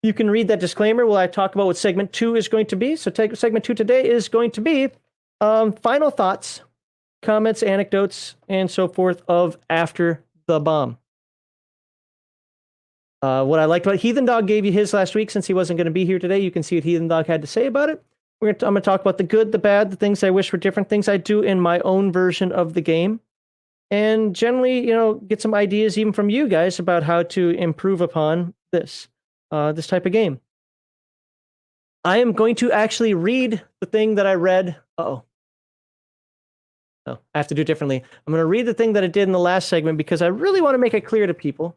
You can read that disclaimer while I talk about what segment 2 is going to be. So segment 2 today is going to be final thoughts, comments, anecdotes, and so forth of After the Bomb. What I liked about Heathen Dog gave you his last week since he wasn't going to be here today. You can see what Heathen Dog had to say about it. I'm going to talk about the good, the bad, the things I wish were different, things I do in my own version of the game. And generally, get some ideas even from you guys about how to improve upon this type of game. I am going to actually read the thing that I read. No, I have to do it differently. I'm going to read the thing that I did in the last segment because I really want to make it clear to people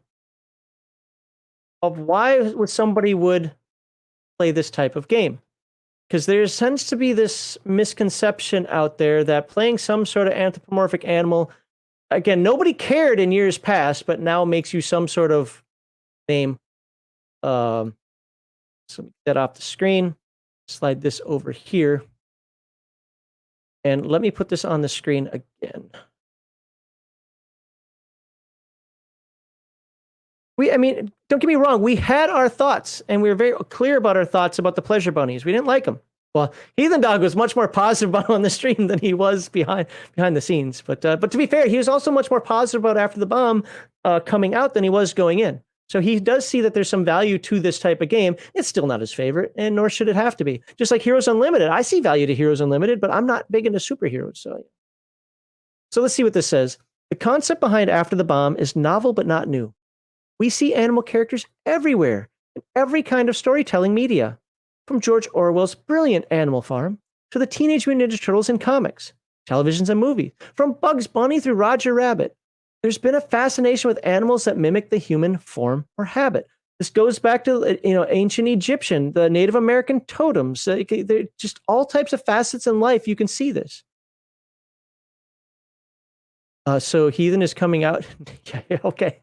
of why somebody would play this type of game. Because there tends to be this misconception out there that playing some sort of anthropomorphic animal, again, nobody cared in years past, but now makes you some sort of name. So let me get that off the screen, slide this over here. And let me put this on the screen again. Don't get me wrong. We had our thoughts, and we were very clear about our thoughts about the pleasure bunnies. We didn't like them. Well, Heathen Dog was much more positive about on the stream than he was behind the scenes. But to be fair, he was also much more positive about After the Bomb coming out than he was going in. So he does see that there's some value to this type of game. It's still not his favorite, and nor should it have to be. Just like Heroes Unlimited. I see value to Heroes Unlimited, but I'm not big into superheroes. So let's see what this says. The concept behind After the Bomb is novel but not new. We see animal characters everywhere, in every kind of storytelling media. From George Orwell's brilliant Animal Farm to the Teenage Mutant Ninja Turtles in comics, televisions, and movies. From Bugs Bunny through Roger Rabbit. There's been a fascination with animals that mimic the human form or habit. This goes back to ancient Egyptian, the Native American totems. They're just all types of facets in life. You can see this. So Heathen is coming out. Yeah, okay.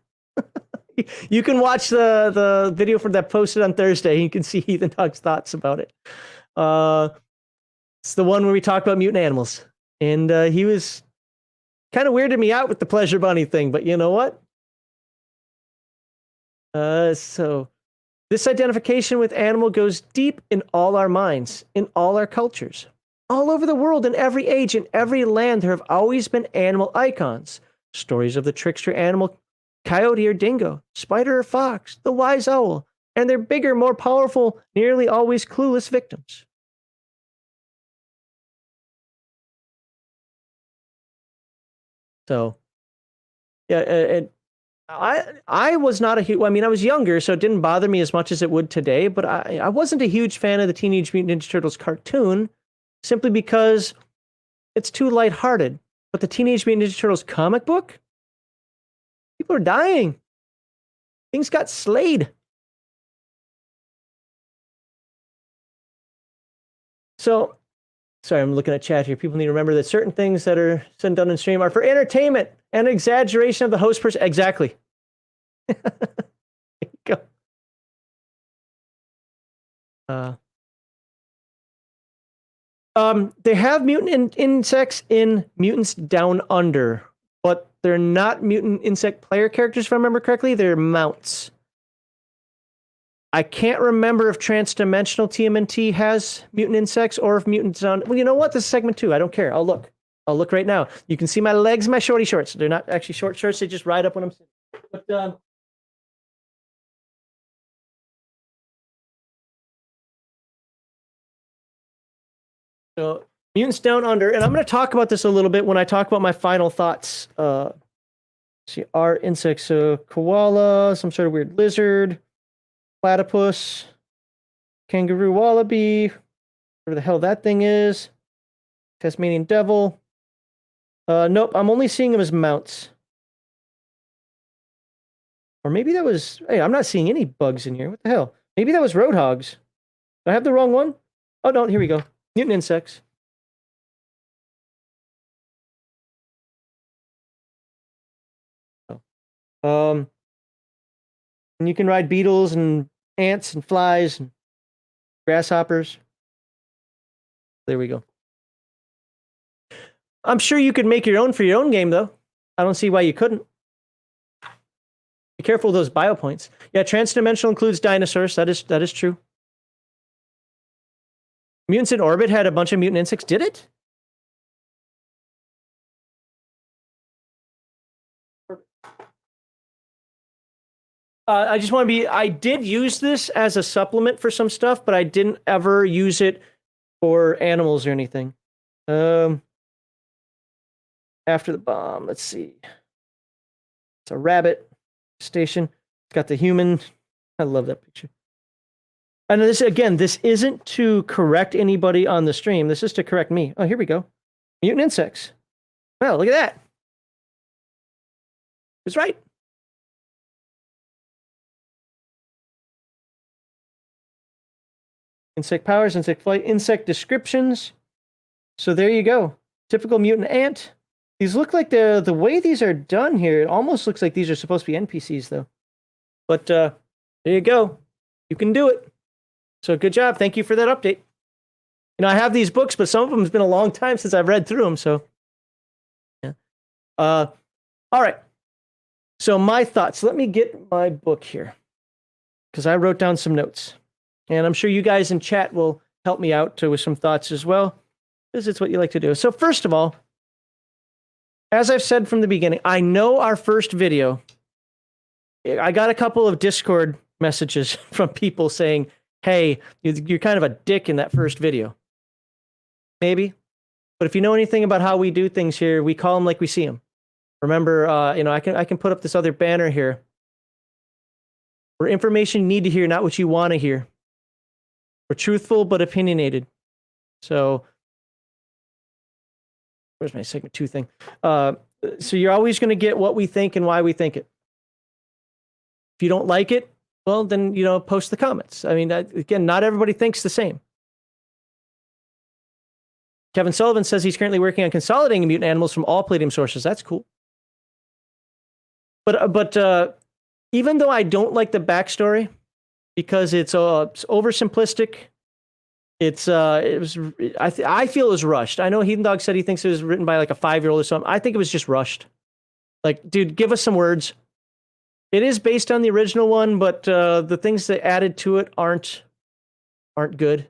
You can watch the video for that posted on Thursday. You can see Heathen Dog's thoughts about it. It's the one where we talk about mutant animals. And he was kind of weirded me out with the pleasure bunny thing, but you know what? So this identification with animal goes deep in all our minds, in all our cultures. All over the world, in every age, in every land, there have always been animal icons. Stories of the trickster animal, coyote or dingo, spider or fox, the wise owl, and their bigger, more powerful, nearly always clueless victims. So, yeah, I was not a huge, I was younger, so it didn't bother me as much as it would today, but I wasn't a huge fan of the Teenage Mutant Ninja Turtles cartoon, simply because it's too lighthearted. But the Teenage Mutant Ninja Turtles comic book, people are dying. Things got slayed. So, sorry, I'm looking at chat here. People need to remember that certain things that are said and done in stream are for entertainment and exaggeration of the host person. Exactly. There you go. They have mutant insects in Mutants Down Under, but they're not mutant insect player characters, if I remember correctly. They're mounts. I can't remember if Transdimensional TMNT has mutant insects or if Mutants Down... Well, you know what? This is segment 2. I don't care. I'll look. I'll look right now. You can see my legs, my shorty shorts. They're not actually short shorts. They just ride up when I'm sitting. But, so, Mutants Down Under, and I'm going to talk about this a little bit when I talk about my final thoughts. See, are insects, koala, some sort of weird lizard, platypus, kangaroo wallaby, whatever the hell that thing is, Tasmanian devil. Nope, I'm only seeing them as mounts. Or maybe that was... Hey, I'm not seeing any bugs in here. What the hell? Maybe that was roadhogs. Did I have the wrong one? Oh, no, here we go. Mutant insects. Oh. And you can ride beetles and ants and flies and grasshoppers. There we go. I'm sure you could make your own for your own game, though. I don't see why you couldn't. Be careful of those biopoints. Yeah, transdimensional includes dinosaurs. That is true. Mutants in Orbit had a bunch of mutant insects. Did it? I just want to be. I did use this as a supplement for some stuff, but I didn't ever use it for animals or anything. After the bomb, let's see. It's a rabbit station. It's got the human. I love that picture. And this again, this isn't to correct anybody on the stream. This is to correct me. Oh, here we go. Mutant insects. Well, look at that. It's right. Insect powers, insect flight, insect descriptions. So there you go. Typical mutant ant. These look like the way these are done here. It almost looks like these are supposed to be NPCs though. But there you go. You can do it. So good job. Thank you for that update. You know, I have these books, but some of them has been a long time since I've read through them. So yeah. All right. So my thoughts. Let me get my book here because I wrote down some notes. And I'm sure you guys in chat will help me out with some thoughts as well, because it's what you like to do. So first of all, as I've said from the beginning, I know our first video, I got a couple of Discord messages from people saying, hey, you're kind of a dick in that first video. Maybe. But if you know anything about how we do things here, we call them like we see them. Remember, I can put up this other banner here. We're information you need to hear, not what you want to hear. We're truthful but opinionated. So, where's my segment 2 thing? So you're always going to get what we think and why we think it. If you don't like it, well, then, post the comments. I mean, again, not everybody thinks the same. Kevin Sullivan says he's currently working on consolidating mutant animals from all Palladium sources. That's cool. But even though I don't like the backstory, because it's oversimplistic, I feel it was rushed. I know Heathen Dog said he thinks it was written by like a 5-year-old or something. I think it was just rushed. Like, dude, give us some words. It is based on the original one, but the things that added to it aren't good.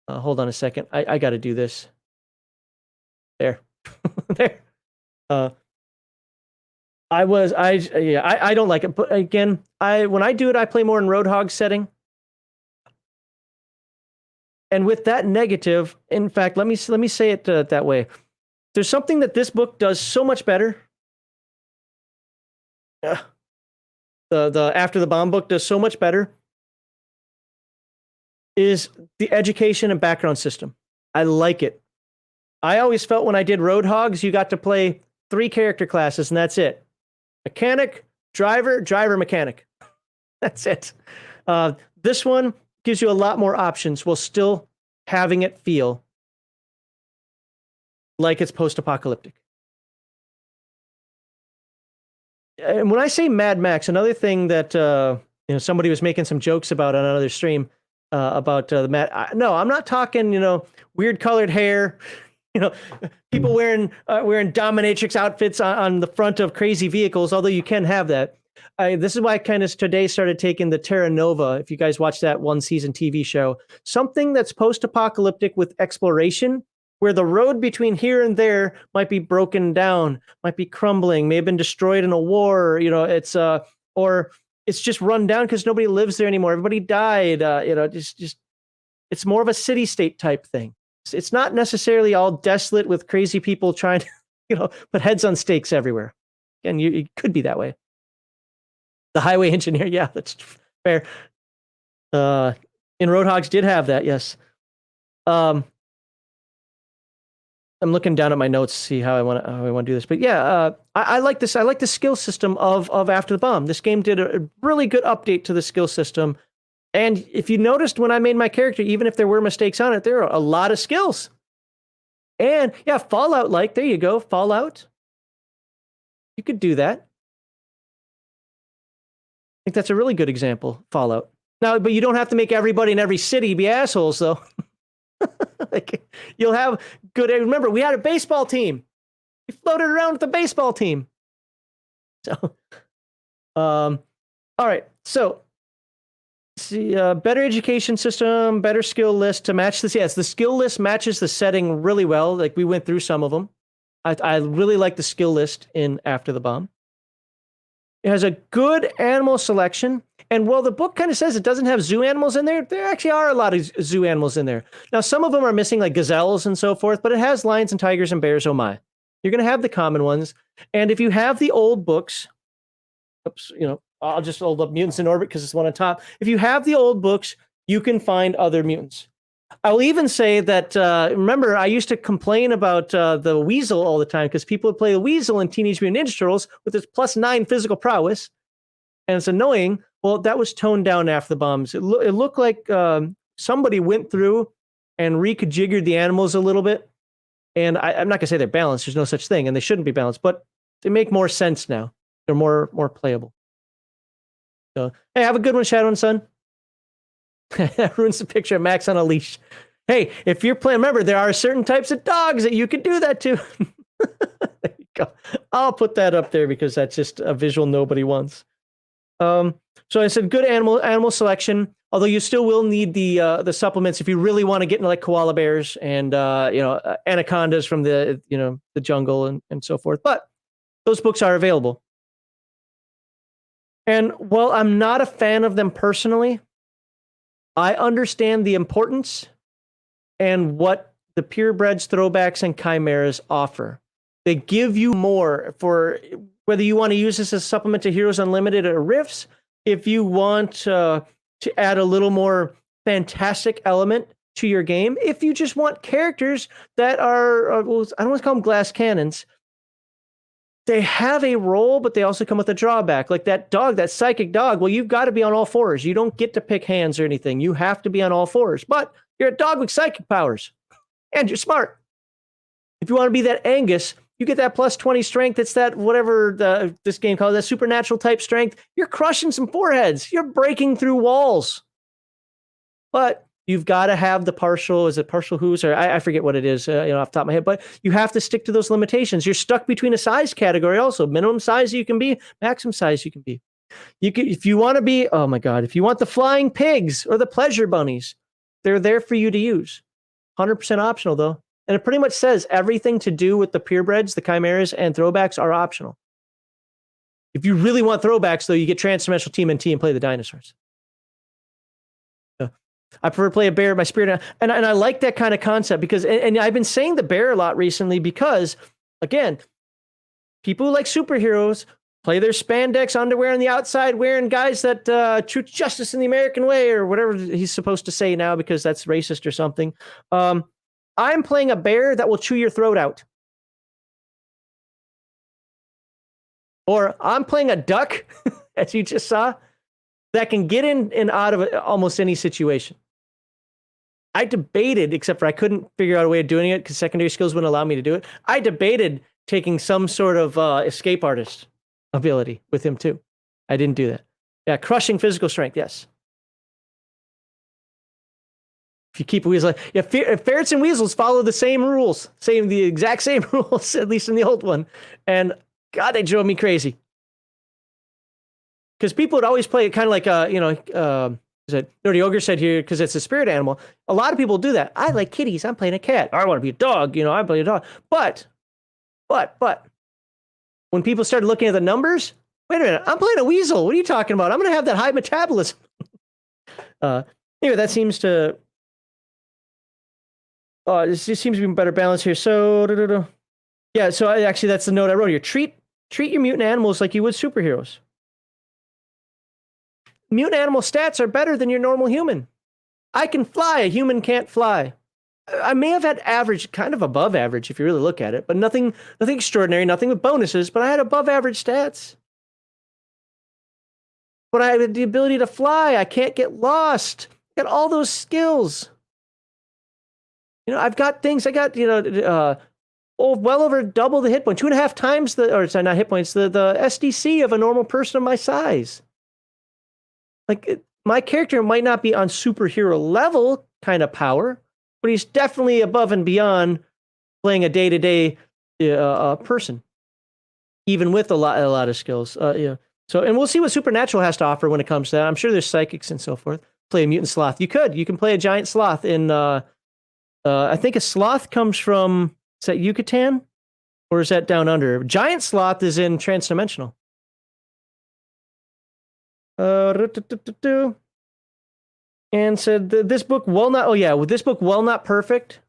Hold on a second. I got to do this. There, there. I don't like it, but again, when I do it, I play more in Roadhog setting. And with that negative, in fact, let me say it that way. There's something that this book does so much better. The After the Bomb book does so much better. Is the education and background system. I like it. I always felt when I did Roadhogs, you got to play 3 character classes, and that's it. Mechanic, driver, mechanic. That's it. This one gives you a lot more options while still having it feel like it's post-apocalyptic. And when I say Mad Max, another thing that somebody was making some jokes about on another stream about the Mad. No, I'm not talking weird colored hair. People wearing dominatrix outfits on the front of crazy vehicles, although you can have that. This is why I kind of today started taking the Terra Nova, if you guys watch that 1-season TV show. Something that's post-apocalyptic with exploration, where the road between here and there might be broken down, might be crumbling, may have been destroyed in a war, or it's just run down because nobody lives there anymore. Everybody died, just it's more of a city-state type thing. It's not necessarily all desolate with crazy people trying to, put heads on stakes everywhere. And it could be that way. The highway engineer, yeah, that's fair. In Roadhogs did have that, yes. I'm looking down at my notes to see how I want to do this. But yeah, I like this. I like the skill system of After the Bomb. This game did a really good update to the skill system. And if you noticed when I made my character, even if there were mistakes on it, there are a lot of skills. And yeah, Fallout, there you go, Fallout. You could do that. I think that's a really good example, Fallout. Now, but you don't have to make everybody in every city be assholes, though. You'll have good. Remember, we had a baseball team. We floated around with the baseball team. So, All right, so see, better education system, better skill list to match this. Yes, the skill list matches the setting really well. Like we went through some of them. I really like the skill list in After the Bomb. It has a good animal selection. And while the book kind of says it doesn't have zoo animals in there, there actually are a lot of zoo animals in there. Now, some of them are missing, like gazelles and so forth, but it has lions and tigers and bears, oh my. You're going to have the common ones. And if you have the old books, oops, I'll just hold up Mutants in Orbit because it's the one on top. If you have the old books, you can find other mutants. I'll even say that, remember, I used to complain about the Weasel all the time because people would play the Weasel in Teenage Mutant Ninja Turtles with its +9 physical prowess, and it's annoying. Well, that was toned down after the bombs. It looked like somebody went through and reconfigured the animals a little bit, and I'm not going to say they're balanced. There's no such thing, and they shouldn't be balanced, but they make more sense now. They're more playable. So, hey, have a good one, Shadow and Sun. That ruins the picture of Max on a leash. Hey, if you're playing, remember, there are certain types of dogs that you can do that to. There you go. I'll put that up there because that's just a visual nobody wants. So I said good animal selection, although you still will need the supplements if you really want to get into like koala bears and anacondas from the jungle and so forth. But those books are available. And while I'm not a fan of them personally, I understand the importance and what the purebreds, throwbacks, and chimeras offer. They give you more for whether you want to use this as a supplement to Heroes Unlimited or Rifts, if you want to add a little more fantastic element to your game, if you just want characters that are, I don't want to call them glass cannons. They have a role, but they also come with a drawback. Like that dog, that psychic dog, well, you've got to be on all fours. You don't get to pick hands or anything. You have to be on all fours. But you're a dog with psychic powers, and you're smart. If you want to be that Angus, you get that +20 strength. It's that whatever this game calls that supernatural type strength. You're crushing some foreheads. You're breaking through walls. But you've got to have the partial who's, or I forget what it is, off the top of my head, but you have to stick to those limitations. You're stuck between a size category also, minimum size you can be, maximum size you can be. If you want to be, oh my God, if you want the flying pigs or the pleasure bunnies, they're there for you to use. 100% optional though. And it pretty much says everything to do with the purebreds, the chimeras, and throwbacks are optional. If you really want throwbacks though, you get Transdimensional TMNT and play the dinosaurs. I prefer to play a bear, my spirit, and I like that kind of concept because, and I've been saying the bear a lot recently because, again, people who like superheroes play their spandex underwear on the outside, wearing guys that truth, justice, in the American way, or whatever he's supposed to say now because that's racist or something. I'm playing a bear that will chew your throat out. Or I'm playing a duck, as you just saw, that can get in and out of almost any situation. I debated, except for I couldn't figure out a way of doing it because secondary skills wouldn't allow me to do it. I debated taking some sort of escape artist ability with him too. I didn't do that. Yeah, crushing physical strength, yes. If you keep a weasel, yeah, ferrets and weasels follow the same rules, the exact same rules, at least in the old one. And God, they drove me crazy. Because people would always play it kind of like, Nerdy Ogre said here, because it's a spirit animal. A lot of people do that. I like kitties. I'm playing a cat. I want to be a dog. I'm playing a dog. But, when people started looking at the numbers, wait a minute, I'm playing a weasel. What are you talking about? I'm going to have that high metabolism. Anyway, that seems to... this just seems to be a better balance here. So, yeah, so actually that's the note I wrote here. Treat your mutant animals like you would superheroes. Mutant animal stats are better than your normal human. I can fly. A human can't fly. I may have had average, kind of above average if you really look at it, but nothing extraordinary, nothing with bonuses, but I had above average stats. But I had the ability to fly. I can't get lost. I got all those skills. I've got things. I got, well over double the hit point, 2.5 times not hit points, the SDC of a normal person of my size. Like, my character might not be on superhero level kind of power, but he's definitely above and beyond playing a day-to-day person, even with a lot of skills. So, and we'll see what Supernatural has to offer when it comes to that. I'm sure there's psychics and so forth. Play a mutant sloth. You can play a giant sloth in, I think a sloth comes from, is that Yucatan? Or is that down under? Giant sloth is in Transdimensional. And said this book, while not perfect.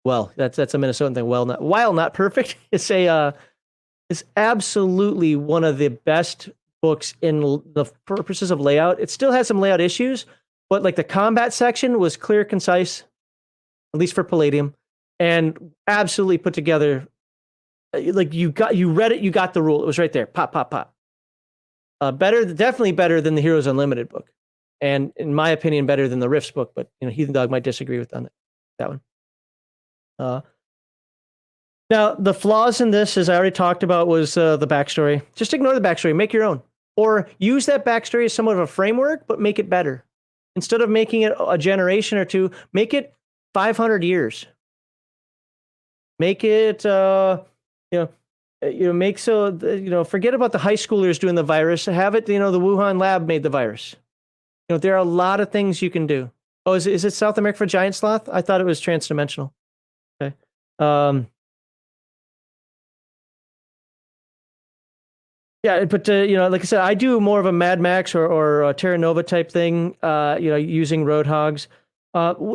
Well, that's a Minnesotan thing. While not perfect, it's absolutely one of the best books in the purposes of layout. It still has some layout issues, but like the combat section was clear, concise, at least for Palladium, and absolutely put together. Like you read it, you got the rule. It was right there. Pop, pop, pop. Definitely better than the Heroes Unlimited book, and in my opinion, better than the Rifts book. But Heathen Dog might disagree with that one. Now the flaws in this, as I already talked about, was the backstory. Just ignore the backstory, make your own, or use that backstory as somewhat of a framework, but make it better. Instead of making it a generation or two, make it 500 years. Make it forget about the high schoolers doing the virus. Have it, the Wuhan lab made the virus. There are a lot of things you can do. Oh, is it South America for giant sloth? I thought it was transdimensional. Okay. Yeah, but like I said, I do more of a Mad Max or Terra Nova type thing. Using Roadhogs.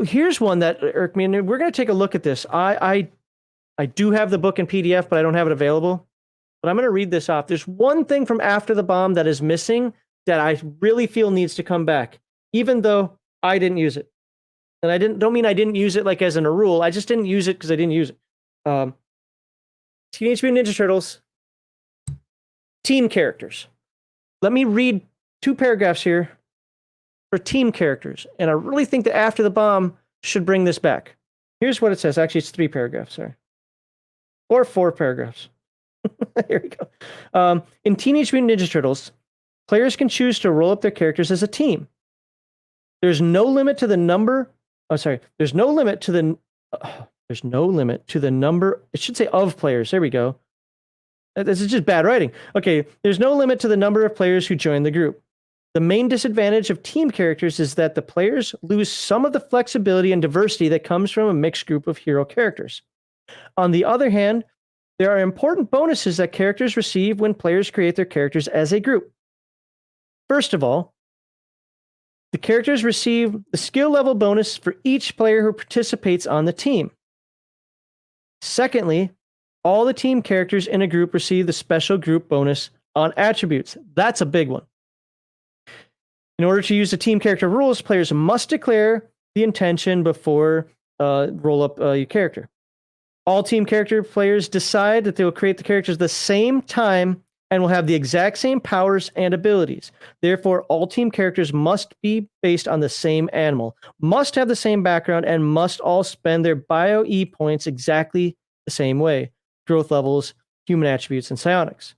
Here's one that irked me, and we're going to take a look at this. I do have the book in PDF, but I don't have it available. But I'm going to read this off. There's one thing from After the Bomb that is missing that I really feel needs to come back, even though I didn't use it. And don't mean I didn't use it like as in a rule. I just didn't use it because I didn't use it. Teenage Mutant Ninja Turtles team characters. Let me read 2 paragraphs here for team characters. And I really think that After the Bomb should bring this back. Here's what it says. Actually, it's 3 paragraphs, sorry. Or 4 paragraphs. Here we go. In Teenage Mutant Ninja Turtles, players can choose to roll up their characters as a team. There's no limit to the number. Oh, sorry. There's no limit to the number. It should say of players. There we go. This is just bad writing. Okay. There's no limit to the number of players who join the group. The main disadvantage of team characters is that the players lose some of the flexibility and diversity that comes from a mixed group of hero characters. On the other hand, there are important bonuses that characters receive when players create their characters as a group. First of all, the characters receive the skill level bonus for each player who participates on the team. Secondly, all the team characters in a group receive the special group bonus on attributes. That's a big one. In order to use the team character rules, players must declare the intention before roll up your character. All team character players decide that they will create the characters the same time and will have the exact same powers and abilities. Therefore, all team characters must be based on the same animal, must have the same background, and must all spend their Bio-E points exactly the same way. Growth levels, human attributes, and psionics.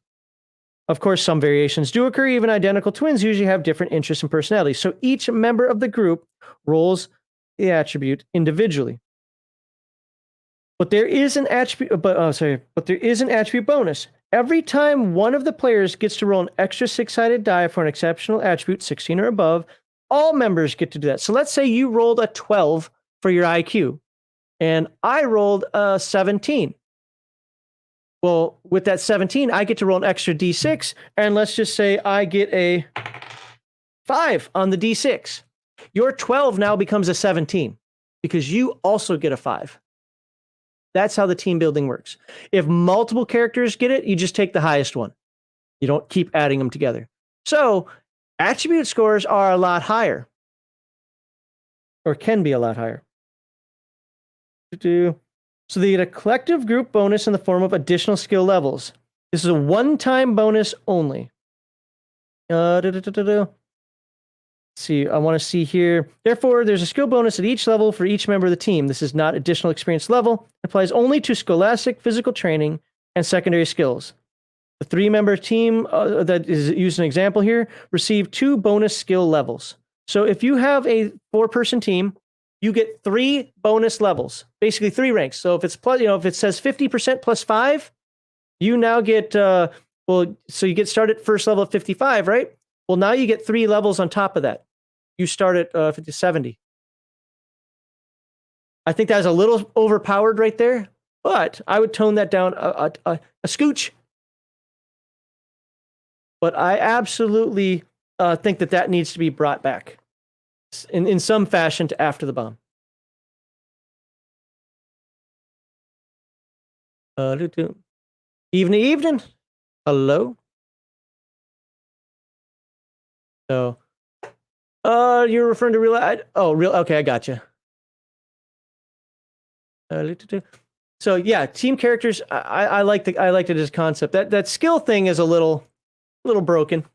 Of course, some variations do occur. Even identical twins usually have different interests and personalities. So each member of the group rolls the attribute individually. But there is an attribute. But there is an attribute bonus. Every time one of the players gets to roll an extra 6-sided die for an exceptional attribute, 16 or above, all members get to do that. So let's say you rolled a 12 for your IQ, and I rolled a 17. Well, with that 17, I get to roll an extra D6, and let's just say I get a 5 on the D6. Your 12 now becomes a 17 because you also get a 5. That's how the team building works. If multiple characters get it, you just take the highest one. You don't keep adding them together. So attribute scores are a lot higher, or can be a lot higher. So they get a collective group bonus in the form of additional skill levels. This is a one-time bonus only. See, I want to see here. Therefore, there's a skill bonus at each level for each member of the team. This is not additional experience level. It applies only to scholastic physical training and secondary skills. The 3-member team that is used an example here receive 2 bonus skill levels. So if you have a 4-person team, you get 3 bonus levels, basically 3 ranks. So if it's plus, if it says 50% plus 5, you now get Well, so you get started at first level at 55, right? Well, now you get 3 levels on top of that. You start at 50, 70. I think that's a little overpowered right there, but I would tone that down a scooch. But I absolutely think that needs to be brought back in some fashion to After the Bomb. Evening. Hello. So, you're referring to real? Real. Okay, I gotcha. So yeah, team characters. I liked it as a concept. That skill thing is a little broken,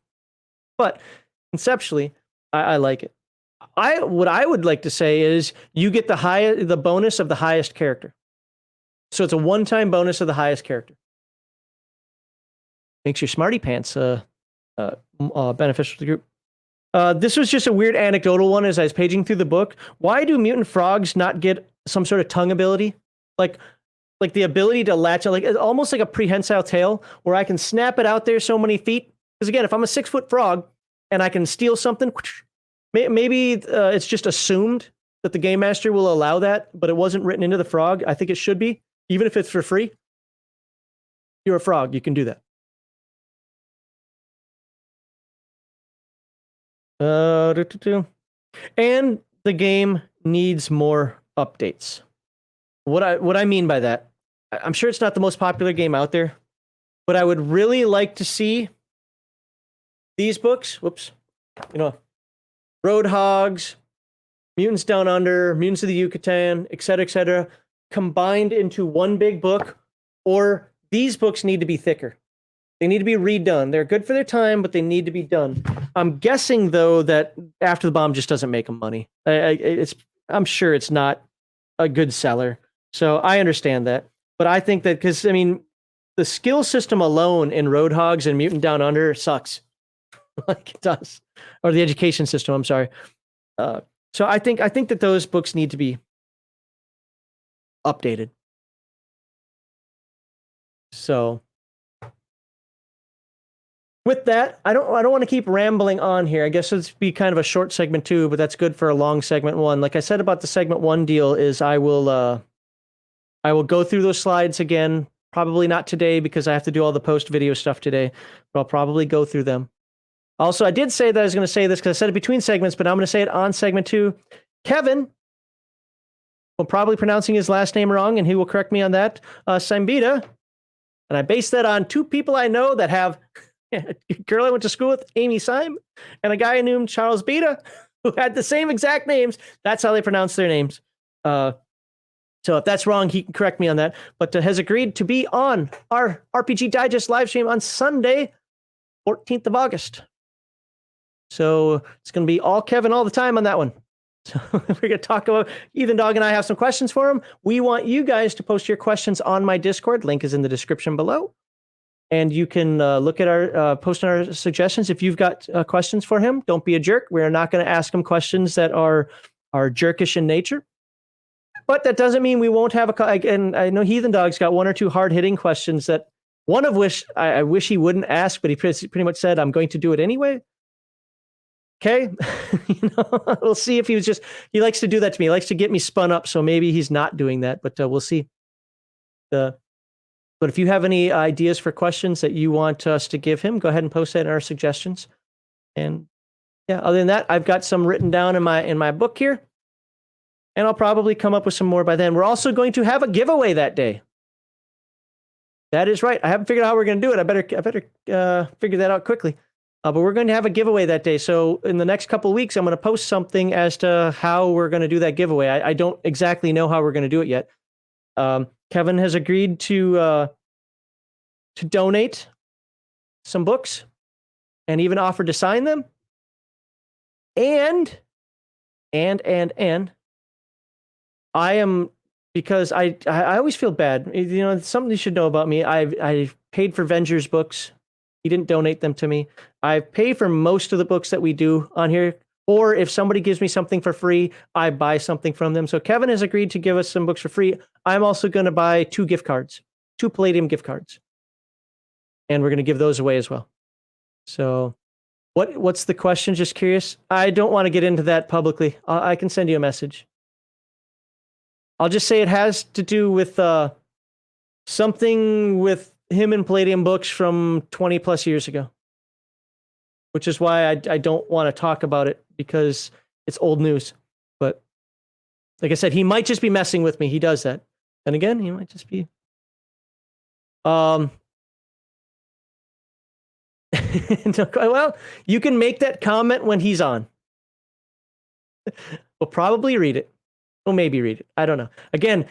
but conceptually, I like it. What I would like to say is you get the bonus of the highest character. So it's a one-time bonus of the highest character. Makes your smarty pants beneficial to the group. This was just a weird anecdotal one as I was paging through the book. Why do mutant frogs not get some sort of tongue ability? Like the ability to latch, like almost like a prehensile tail, where I can snap it out there so many feet. Because again, if I'm a 6-foot frog and I can steal something, maybe it's just assumed that the game master will allow that, but it wasn't written into the frog. I think it should be, even if it's for free. You're a frog, you can do that. And the game needs more updates. What I mean by that, I'm sure it's not the most popular game out there, but I would really like to see these books. Roadhogs, Mutants Down Under, Mutants of the Yucatan, etc., combined into one big book, or these books need to be thicker. They need to be redone. They're good for their time, but they need to be done. I'm guessing, though, that After the Bomb just doesn't make them money. I'm sure it's not a good seller. So I understand that. But I think that because, I mean, the skill system alone in Roadhogs and Mutant Down Under sucks. Like it does. Or the education system, I'm sorry. So I think that those books need to be updated. So with that, I don't want to keep rambling on here. I guess it's be kind of a short segment 2, but that's good for a long segment 1. Like I said about the segment 1 deal is I will go through those slides again, probably not today because I have to do all the post video stuff today, but I'll probably go through them. Also, I did say that I was going to say this because I said it between segments, but I'm going to say it on segment 2. Kevin, I'm probably pronouncing his last name wrong, and he will correct me on that. Sambita, and I base that on 2 people I know that have a girl I went to school with, Amy Syme, and a guy named Charles Beta, who had the same exact names. That's how they pronounce their names. So if that's wrong, he can correct me on that. But has agreed to be on our RPG Digest live stream on Sunday, 14th of August. So it's going to be all Kevin all the time on that one. So we're going to talk about, Ethan Dog and I have some questions for him. We want you guys to post your questions on my Discord. Link is in the description below. And you can look at our post on our suggestions. If you've got questions for him, don't be a jerk. We're not going to ask him questions that are jerkish in nature. But that doesn't mean we won't have and I know Heathen Dog's got 1 or 2 hard-hitting questions that one of which I wish he wouldn't ask, but he pretty much said, I'm going to do it anyway. Okay. We'll see if he likes to do that to me. He likes to get me spun up. So maybe he's not doing that, but we'll see. But if you have any ideas for questions that you want us to give him, go ahead and post that in our suggestions. And yeah, other than that, I've got some written down in my book here. And I'll probably come up with some more by then. We're also going to have a giveaway that day. That is right. I haven't figured out how we're going to do it. I better figure that out quickly. But we're going to have a giveaway that day. So in the next couple of weeks, I'm going to post something as to how we're going to do that giveaway. I don't exactly know how we're going to do it yet. Kevin has agreed to donate some books and even offered to sign them. And I am, because I always feel bad. You know, something you should know about me. I paid for Venger's books. He didn't donate them to me. I pay for most of the books that we do on here. Or if somebody gives me something for free, I buy something from them. So Kevin has agreed to give us some books for free. I'm also going to buy 2 gift cards, 2 Palladium gift cards. and we're going to give those away as well. So what's the question? Just curious. I don't want to get into that publicly. I can send you a message. I'll just say it has to do with something with him and Palladium books from 20 plus years ago, which is why I don't want to talk about it, because it's old news. But like I said, he might just be messing with me. He does that. And again, he might just be. Well, you can make that comment when he's on. We'll probably read it. We'll maybe read it. I don't know. Again,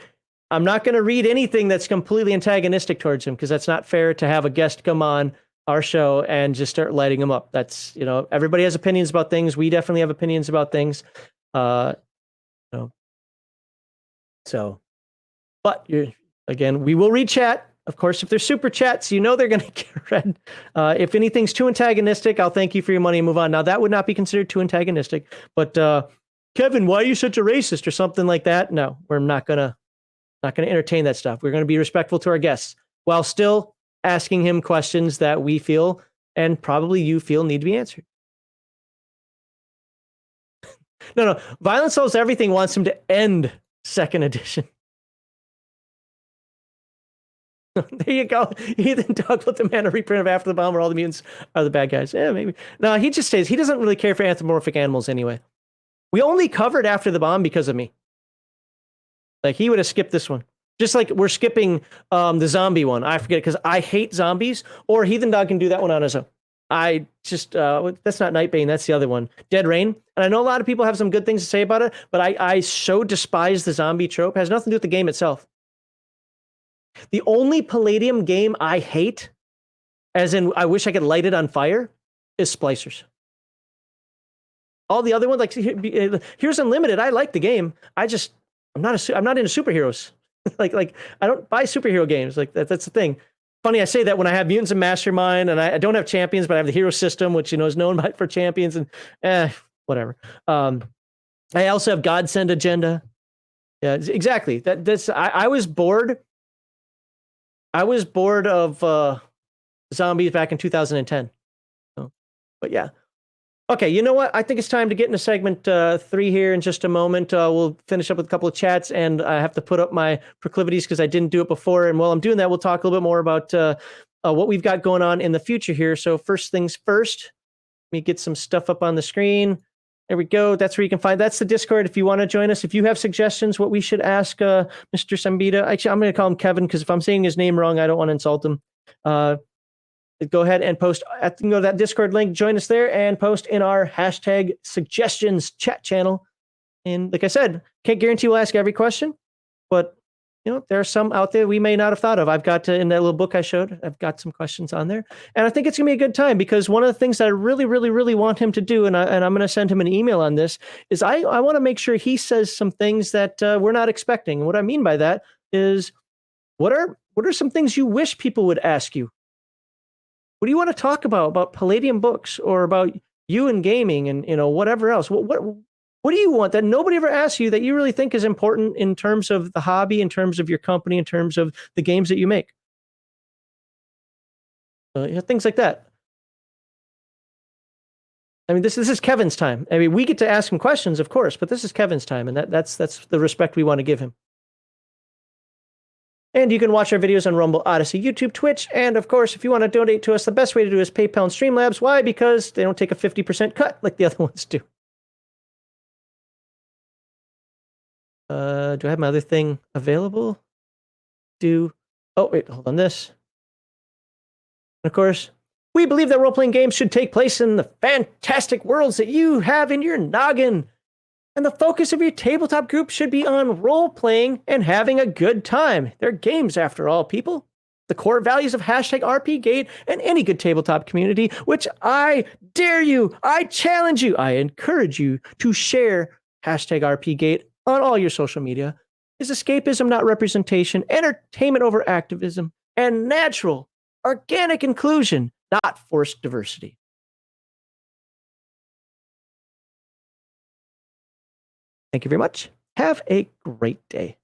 I'm not going to read anything that's completely antagonistic towards him, because that's not fair to have a guest come on our show and just start lighting him up. That's, everybody has opinions about things. We definitely have opinions about things. But again, we will read chat. Of course, if there's super chats, they're going to get read. If anything's too antagonistic, I'll thank you for your money and move on. Now, that would not be considered too antagonistic. But Kevin, why are you such a racist or something like that? No, we're not gonna entertain that stuff. We're going to be respectful to our guests while still asking him questions that we feel and probably you feel need to be answered. No. Violence Solves Everything wants him to end second edition. There you go. Ethan talked about the mana reprint of After the Bomb where all the mutants are the bad guys. Yeah, maybe. No, he just says he doesn't really care for anthropomorphic animals anyway. We only covered After the Bomb because of me. Like, he would have skipped this one. Just like we're skipping the zombie one. I forget, because I hate zombies. Or Heathen Dog can do that one on his own. I just, that's not Nightbane, that's the other one. Dead Rain. And I know a lot of people have some good things to say about it, but I so despise the zombie trope. It has nothing to do with the game itself. The only Palladium game I hate, as in I wish I could light it on fire, is Splicers. All the other ones, like Heroes Unlimited, I like the game. I'm not into superheroes. like I don't buy superhero games. Like that's the thing. Funny I say that when I have Mutants and Mastermind, and I don't have champions, but I have the hero system, which is known for champions, and whatever. I also have Godsend Agenda. Yeah, exactly. I was bored. I was bored of zombies back in 2010. But yeah. Okay, you know what? I think it's time to get into segment 3 here in just a moment. We'll finish up with a couple of chats, and I have to put up my proclivities because I didn't do it before. And while I'm doing that, we'll talk a little bit more about what we've got going on in the future here. So first things first, let me get some stuff up on the screen. There we go. That's where you can find. That's the Discord if you want to join us. If you have suggestions, what we should ask Mr. Sambita. Actually, I'm going to call him Kevin, because if I'm saying his name wrong, I don't want to insult him. Go ahead and post. You can go to that Discord link, join us there, and post in our hashtag suggestions chat channel. And like I said, can't guarantee we'll ask every question, but there are some out there we may not have thought of. I've got in that little book I showed, I've got some questions on there, and I think it's gonna be a good time, because one of the things that I really, really, really want him to do, and I'm gonna send him an email on this, is I want to make sure he says some things that we're not expecting. And what I mean by that is, what are some things you wish people would ask you? What do you want to talk about Palladium books, or about you and gaming, and whatever else? What do you want that nobody ever asks you that you really think is important in terms of the hobby, in terms of your company, in terms of the games that you make? Things like that. I mean, this is Kevin's time. I mean, we get to ask him questions, of course, but this is Kevin's time, and that's the respect we want to give him. And you can watch our videos on Rumble, Odyssey, YouTube, Twitch, and of course, if you want to donate to us, the best way to do it is PayPal and Streamlabs. Why? Because they don't take a 50% cut like the other ones do. Do I have my other thing available? Oh, wait, hold on this. And of course, we believe that role-playing games should take place in the fantastic worlds that you have in your noggin. And the focus of your tabletop group should be on role-playing and having a good time. They're games, after all, people. The core values of hashtag RPGate and any good tabletop community, which I dare you, I challenge you, I encourage you to share hashtag RPGate on all your social media, is escapism, not representation, entertainment over activism, and natural, organic inclusion, not forced diversity. Thank you very much. Have a great day.